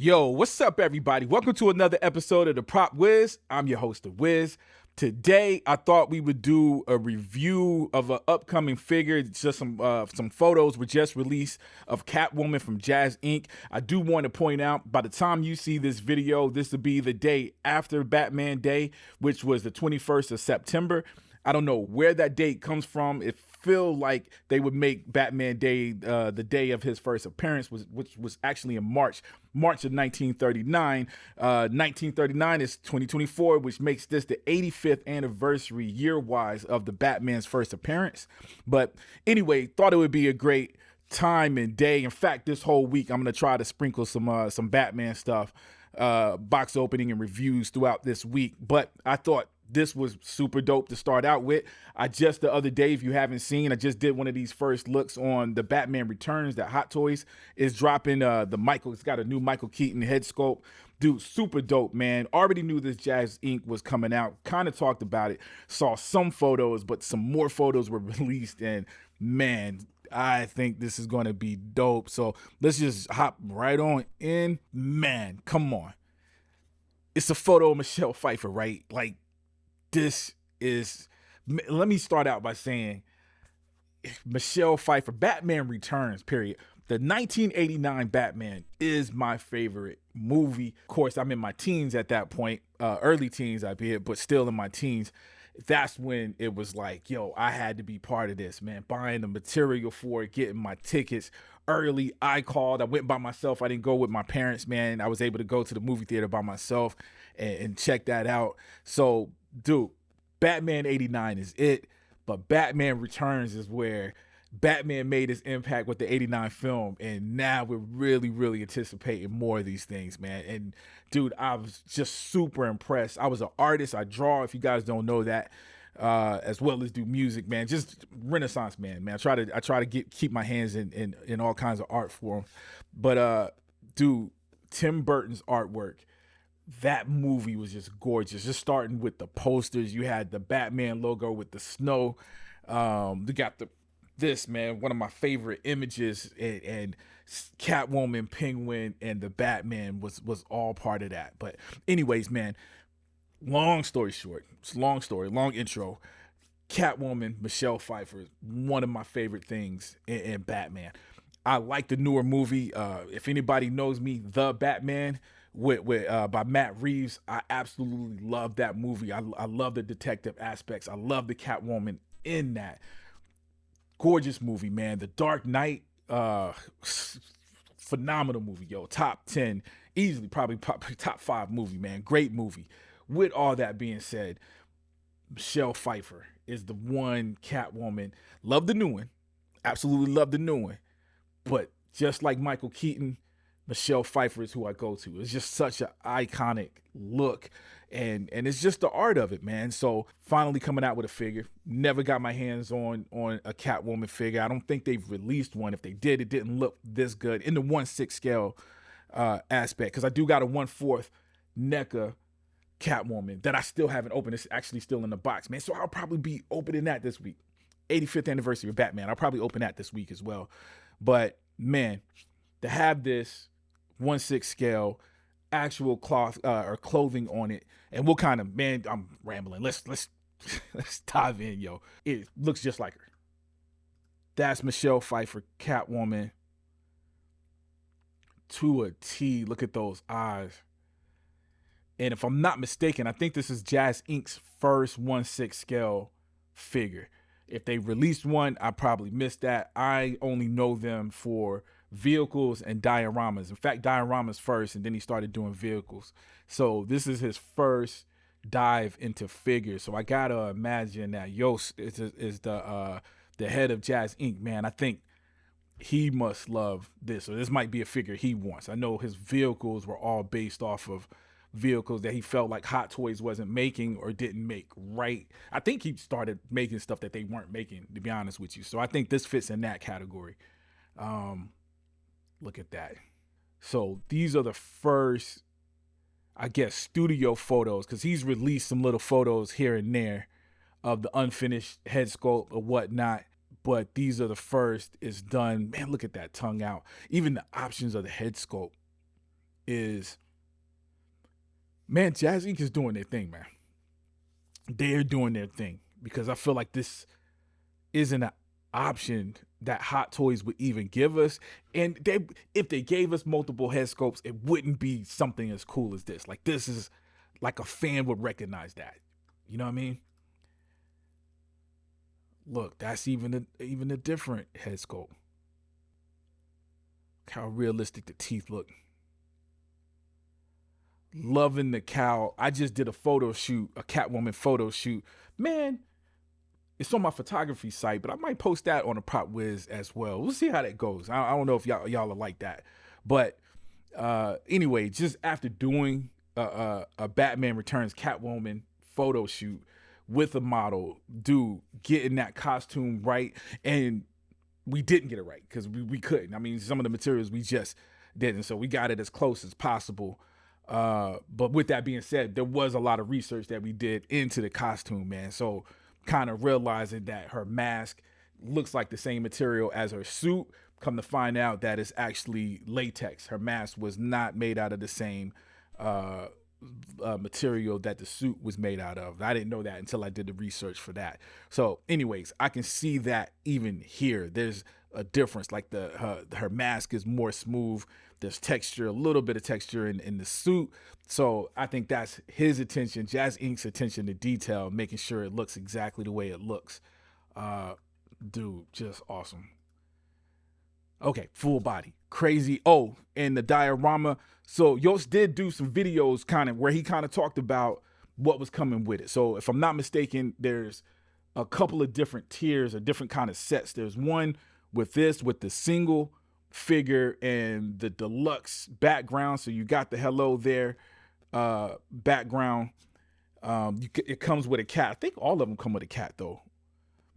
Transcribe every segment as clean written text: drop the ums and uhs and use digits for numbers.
Yo, what's up, everybody? Welcome to another episode of the Prop Wiz. I'm your host, the Wiz. Today, I thought we would do a review of an upcoming figure. It's just some photos were just released of Catwoman from JazzInc. I do want to point out, by the time you see this video, this will be the day after Batman Day, which was the 21st of September. I don't know where that date comes from. It feel like they would make Batman Day the day of his first appearance, which was actually in March of 1939. 1939 is 2024, which makes this the 85th anniversary year-wise of the Batman's first appearance. But anyway, thought it would be a great time and day. In fact, this whole week, I'm going to try to sprinkle some Batman stuff, box opening and reviews throughout this week. But I thought this was super dope to start out with. The other day, if you haven't seen, I just did one of these first looks on the Batman Returns that Hot Toys is dropping. It's got a new Michael Keaton head sculpt. Dude, super dope, man. Already knew this JazzInc was coming out. Kind of talked about it. Saw some photos, but some more photos were released. And man, I think this is going to be dope. So let's just hop right on in. Man, come on. It's a photo of Michelle Pfeiffer, right? Like, let me start out by saying Michelle Pfeiffer, Batman Returns, period. The 1989 Batman is my favorite movie. Of course, I'm in my teens at that point, early teens, but still in my teens. That's when it was like, yo, I had to be part of this, man. Buying the material for it, getting my tickets early. I went by myself. I didn't go with my parents, man. I was able to go to the movie theater by myself and check that out. So, dude, Batman 89 is it, but Batman Returns is where Batman made his impact with the 89 film, and now we're really, really anticipating more of these things, man. And dude, I was just super impressed. I was an artist. I draw, if you guys don't know that, as well as do music, man. Just Renaissance man. I try to keep my hands in all kinds of art form. But dude, Tim Burton's artwork, that movie was just gorgeous. Just starting with the posters, you had the Batman logo with the snow. You got one of my favorite images, and Catwoman, Penguin, and the Batman was all part of that. But anyways, man, long story short, it's a long story, long intro. Catwoman, Michelle Pfeiffer, one of my favorite things in Batman. I like the newer movie. If anybody knows me, The Batman, by Matt Reeves, I absolutely love that movie. I love the detective aspects. I love the Catwoman in that. Gorgeous movie, man. The Dark Knight, phenomenal movie, yo. Top 10, easily, probably top 5 movie, man. Great movie. With all that being said, Michelle Pfeiffer is the one Catwoman. Love the new one. Absolutely love the new one. But just like Michael Keaton, Michelle Pfeiffer is who I go to. It's just such an iconic look, and it's just the art of it, man. So finally coming out with a figure. Never got my hands on a Catwoman figure. I don't think they've released one. If they did, it didn't look this good in the 1/6 scale aspect, because I do got a 1/4 NECA Catwoman that I still haven't opened. It's actually still in the box, man. So I'll probably be opening that this week. 85th anniversary of Batman. I'll probably open that this week as well. But man, to have this 1/6 scale actual cloth or clothing on it, and we'll kind of, man, I'm rambling. Let's dive in, yo. It looks just like her. That's Michelle Pfeiffer, Catwoman, to a T. Look at those eyes. And if I'm not mistaken, I think this is JazzInc's first 1/6 scale figure. If they released one, I probably missed that. I only know them for vehicles and dioramas. In fact, dioramas first, and then he started doing vehicles. So this is his first dive into figures. So I gotta imagine that Yost is the head of JazzInc, man. I think he must love this, or this might be a figure he wants. I know his vehicles were all based off of vehicles that he felt like Hot Toys wasn't making or didn't make right. I think he started making stuff that they weren't making, to be honest with you. So I think this fits in that category. Look at that. So these are the first, I guess, studio photos, because he's released some little photos here and there of the unfinished head sculpt or whatnot. But these are the first it's done. Man, look at that tongue out. Even the options of the head sculpt is, man, JazzInc is doing their thing, man. They're doing their thing because I feel like this isn't an option that Hot Toys would even give us. And if they gave us multiple head sculpts, it wouldn't be something as cool as this. Like, this is like a fan would recognize that. You know what I mean? Look, that's even a different head sculpt. Look how realistic the teeth look. Loving the cowl. I just did a photo shoot, a Catwoman photo shoot. Man, it's on my photography site, but I might post that on a Prop Wiz as well. We'll see how that goes. I don't know if y'all are like that. But anyway, just after doing a Batman Returns Catwoman photo shoot with a model, dude, getting that costume right. And we didn't get it right because we couldn't. I mean, some of the materials we just didn't. So we got it as close as possible. But with that being said, there was a lot of research that we did into the costume, man. So kind of realizing that her mask looks like the same material as her suit. Come to find out that it's actually latex. Her mask was not made out of the same material that the suit was made out of. I didn't know that until I did the research for that. So anyways, I can see that even here. There's a difference. Like her mask is more smooth. There's texture, a little bit of texture in the suit. So I think that's his attention, JazzInc's attention to detail, making sure it looks exactly the way it looks. Dude, just awesome. Okay, full body. Crazy. Oh, and the diorama. So Yost did do some videos kind of where he kind of talked about what was coming with it. So if I'm not mistaken, there's a couple of different tiers or different kind of sets. There's one with the single figure and the deluxe background. So you got the hello there background. It comes with a cat. I think all of them come with a cat though.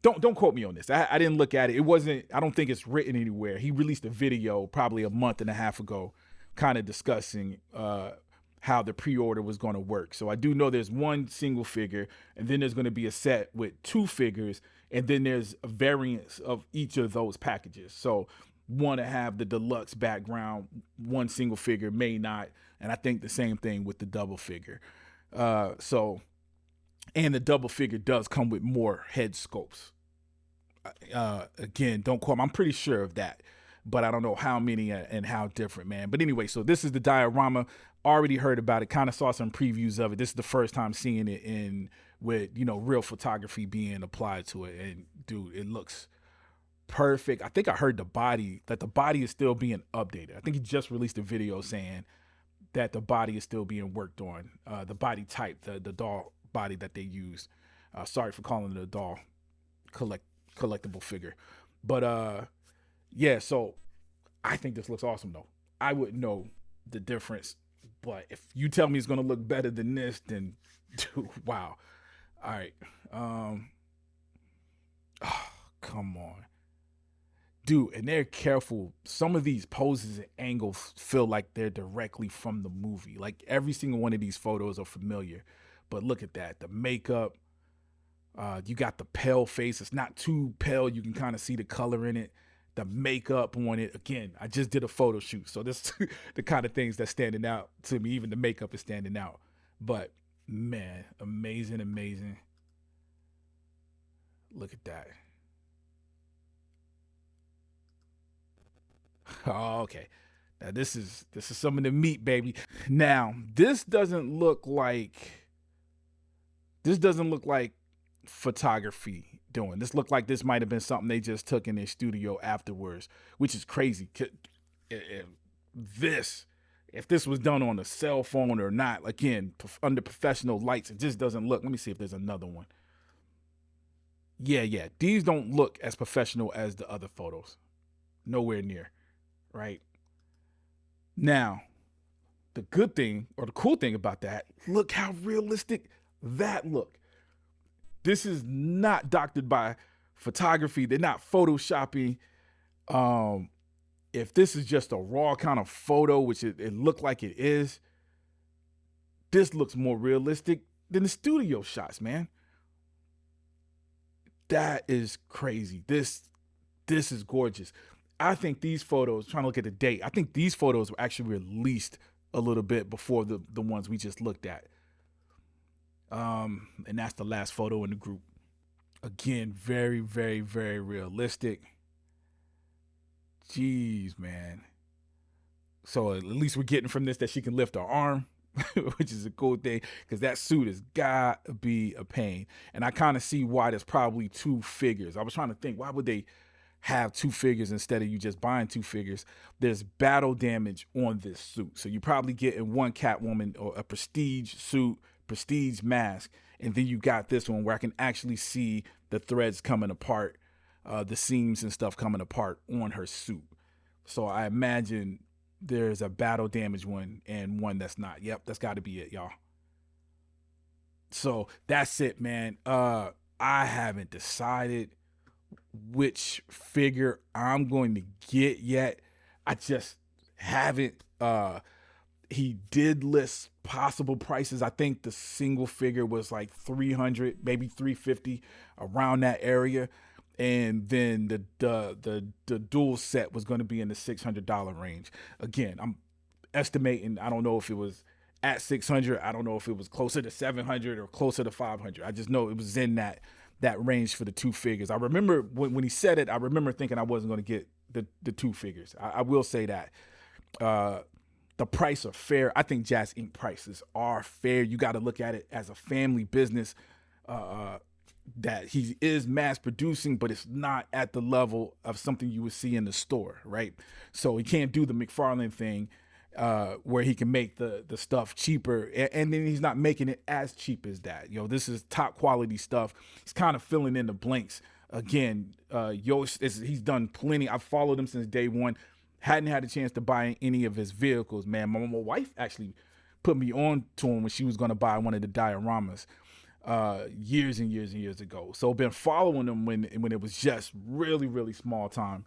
Don't quote me on this. I didn't look at it. It wasn't, I don't think it's written anywhere. He released a video probably a month and a half ago kind of discussing how the pre-order was going to work. So I do know there's one single figure, and then there's going to be a set with two figures, and then there's a variance of each of those packages. So one to have the deluxe background, one single figure may not, and I think the same thing with the double figure. And the double figure does come with more head sculpts. Again, don't quote me. I'm pretty sure of that, but I don't know how many and how different, man. But anyway, so this is the diorama. Already heard about it. Kind of saw some previews of it. This is the first time seeing it with real photography being applied to it. And dude, it looks perfect. I think I heard that the body is still being updated. I think he just released a video saying that the body is still being worked on. The body type, the doll body that they used. Sorry for calling it a doll collectible figure. But yeah, so I think this looks awesome though. I wouldn't know the difference, but if you tell me it's gonna look better than this, then dude, wow. All right. Oh, come on. Dude, and they're careful. Some of these poses and angles feel like they're directly from the movie. Like every single one of these photos are familiar. But look at that. The makeup. You got the pale face. It's not too pale. You can kind of see the color in it. The makeup on it. Again, I just did a photo shoot. So this the kind of things that's standing out to me. Even the makeup is standing out. But man, amazing, amazing. Look at that. Oh, okay. Now this is some of the meat, baby. Now, this doesn't look like photography doing. This looked like this might have been something they just took in their studio afterwards, which is crazy. If this was done on a cell phone or not, again, under professional lights, it just doesn't look. Let me see if there's another one. Yeah. These don't look as professional as the other photos. Nowhere near. Right? Now, the good thing or the cool thing about that, look how realistic that look. This is not doctored by photography. They're not photoshopping. If this is just a raw kind of photo, which it looked like it is, this looks more realistic than the studio shots, man. That is crazy. This is gorgeous. I think these photos, trying to look at the date, I think these photos were actually released a little bit before the ones we just looked at. And that's the last photo in the group. Again, very, very, very realistic. Jeez, man. So at least we're getting from this that she can lift her arm, which is a cool thing, because that suit has got to be a pain. And I kind of see why there's probably two figures. I was trying to think, why would they have two figures instead of you just buying two figures? There's battle damage on this suit. So you probably getting one Catwoman or a prestige suit, prestige mask, and then you got this one where I can actually see the threads coming apart, the seams and stuff coming apart on her suit. So I imagine there's a battle damage one and one that's not. Yep, that's got to be it, y'all. So that's it, man. I haven't decided which figure I'm going to get yet. I just haven't. He did list possible prices. I think the single figure was like 300, maybe 350, around that area. And then the dual set was going to be in the $600 range. Again, I'm estimating, I don't know if it was at 600. I don't know if it was closer to 700 or closer to 500. I just know it was in that range for the two figures. I remember when he said it, I remember thinking I wasn't going to get the two figures. I will say that. The price are fair. I think JazzInc prices are fair. You got to look at it as a family business, that he is mass producing, but it's not at the level of something you would see in the store, right? So he can't do the McFarlane thing, where he can make the stuff cheaper, and then he's not making it as cheap as that. This is top quality stuff. He's kind of filling in the blanks. Again, Yost, he's done plenty. I've followed him since day one. Hadn't had a chance to buy any of his vehicles, man. My wife actually put me on to him when she was going to buy one of the dioramas years and years and years ago. So been following him when it was just really, really small time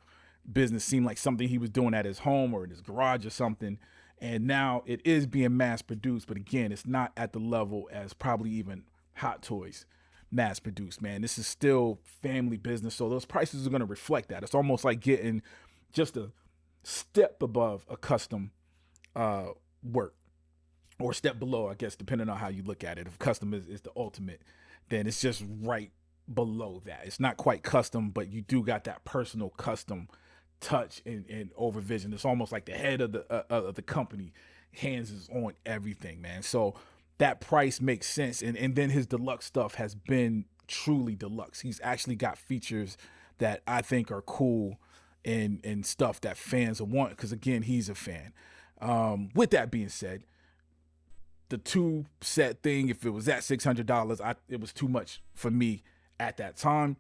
business. Seemed like something he was doing at his home or in his garage or something. And now it is being mass produced. But again, it's not at the level as probably even Hot Toys mass produced, man. This is still family business. So those prices are going to reflect that. It's almost like getting just a step above a custom work, or a step below, I guess, depending on how you look at it. If custom is the ultimate, then it's just right below that. It's not quite custom, but you do got that personal custom touch and overvision. It's almost like the head of the company hands is on everything, man. So that price makes sense. And then his deluxe stuff has been truly deluxe. He's actually got features that I think are cool and stuff that fans will want, because again, he's a fan. With that being said, the two set thing, if it was at $600, it was too much for me at that time.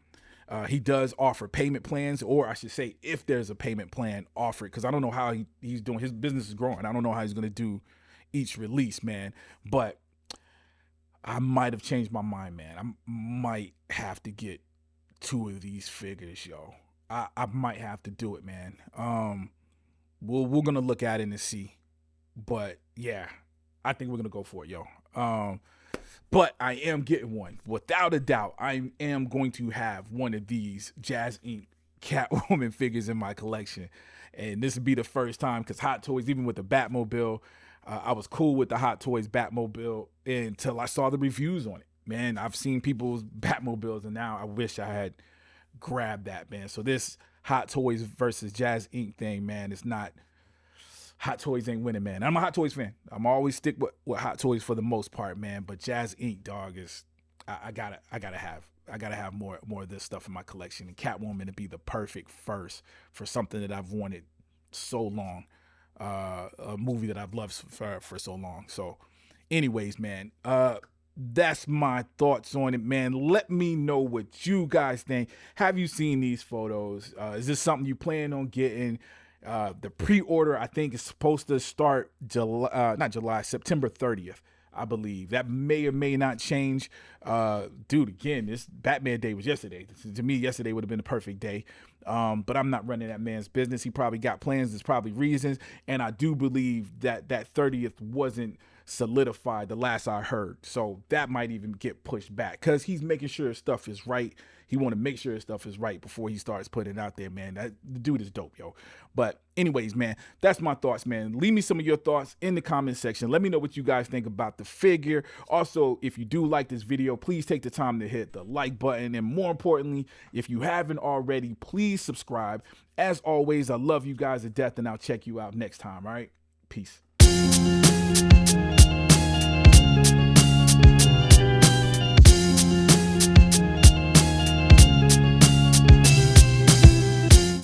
He does offer payment plans, or I should say, if there's a payment plan offered, because I don't know how he's doing. His business is growing. I don't know how he's going to do each release, man. But I might have changed my mind, man. I might have to get two of these figures, yo. I might have to do it, man. We're gonna look at it and see, but yeah, I think we're gonna go for it, yo. But I am getting one without a doubt. I am going to have one of these JazzInc Catwoman figures in my collection, and this would be the first time, because Hot Toys, even with the Batmobile, I was cool with the Hot Toys Batmobile until I saw the reviews on it. Man, I've seen people's Batmobiles, and now I wish I had grab that, man. So this Hot Toys versus JazzInc thing, man, it's not. Hot Toys ain't winning, man. I'm a Hot Toys fan. I'm always stick with Hot Toys for the most part, man. But JazzInc, dog, is I gotta have more of this stuff in my collection. And Catwoman to be the perfect first for something that I've wanted so long, a movie that I've loved for so long. So, anyways, man, that's my thoughts on it, man. Let me know what you guys think. Have you seen these photos? Is this something you plan on getting? The pre-order, I think, is supposed to start September 30th, I believe. That may or may not change. Dude, again, this Batman Day was yesterday. To me, yesterday would have been the perfect day. But I'm not running that man's business. He probably got plans. There's probably reasons. And I do believe that 30th wasn't solidified the last I heard. So that might even get pushed back because he's making sure his stuff is right. He want to make sure his stuff is right before he starts putting it out there, man. The dude is dope, yo. But anyways, man, that's my thoughts, man. Leave me some of your thoughts in the comment section. Let me know what you guys think about the figure. Also, if you do like this video, please take the time to hit the like button. And more importantly, if you haven't already, please subscribe. As always, I love you guys to death, and I'll check you out next time, all right? Peace.